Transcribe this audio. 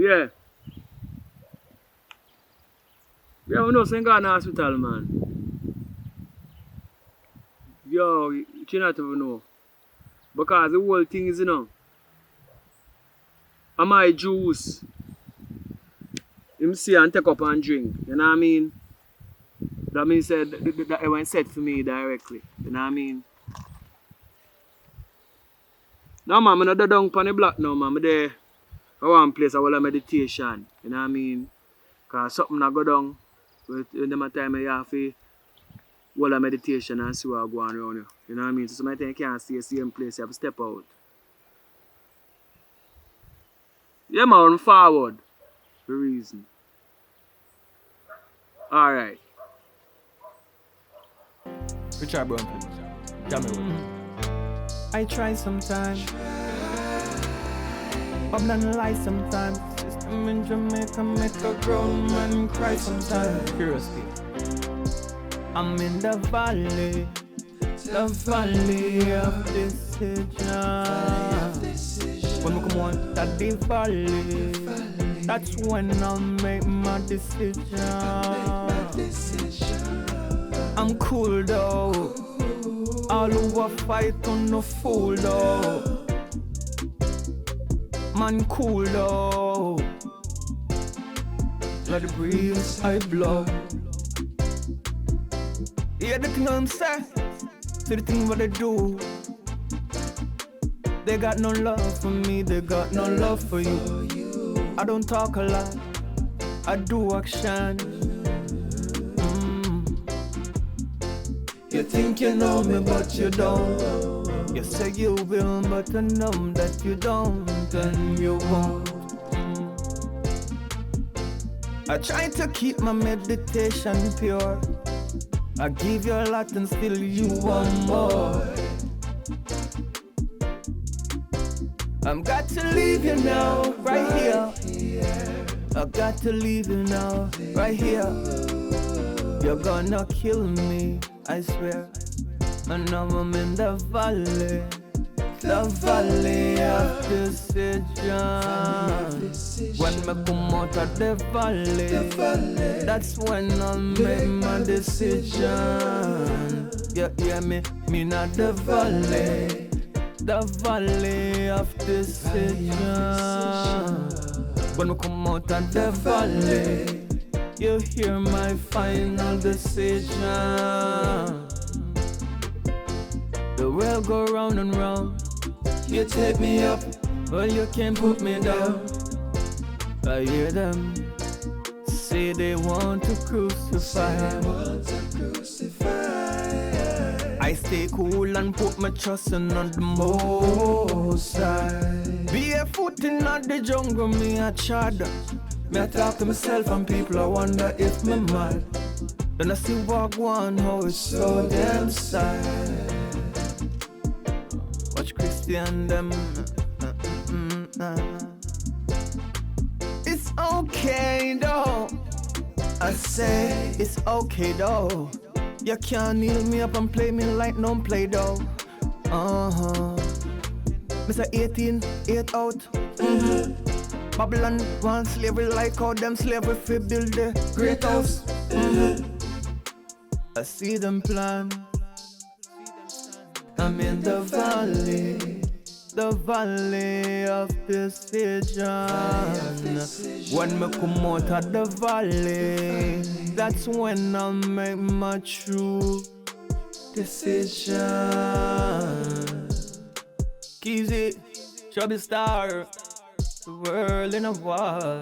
Yeah. Yeah, we know some guy in the hospital, man. Yo, you not even know. Because the whole thing is, am I juice? Him see and take up and drink. You know what I mean? That means that it went set for me directly. You know what I mean? No man, I'm not down on the block now, man. I'm there. I want place a whole of meditation. You know what I mean? Cause something I go down with them time I have to whole of meditation and see what go on around you. You know what I mean? So sometimes you can't stay the same place, you have to step out. Yeah man, run forward. For reason. Alright. Richard Brown, please. Jamaican. I try sometimes. Bubble and lie sometimes. System in Jamaica make a grown man cry sometimes. Qurious King. I'm in the valley of decision. When we come on to the valley, that's when I'll make my decision. I'm cool though. All who a fight on no fool though. Man cool though. Let the breeze I blow. Yeah, the thing I'm saying. See the thing what they do. They got no love for me, they got no love for you. I don't talk a lot, I do action. You think you know me, but you don't. You say you will, but I know that you don't, and you won't. I try to keep my meditation pure. I give you a lot and still you want more. I'm got to leave you now, right here. I got to leave you now, right here. You're gonna kill me, I swear. And now I'm in the valley of decision. When I come out of the valley, that's when I'll make my decision. You hear me? Me not the valley of decision. When we come out of the valley, you hear my final decision. The world go round and round. You take me up, but you can't put me down. I hear them say they want to crucify. I stay cool and put my trust in on the Most High. Barefoot in the jungle, me a chad. Me I talk to myself and people I wonder if me mad. Then I see what go on, how it's so damn sad. Watch Christian them. It's okay though. I say it's okay though. You can't kneel me up and play me like no play though. Mr. 18, 8 out. Babylon want slavery like how them slavery fi build the great house. I see them plan. I'm in the valley of decision. When me come out of the valley, that's when I'll make my true decision. Keezy, Chubby Star, the world in a war.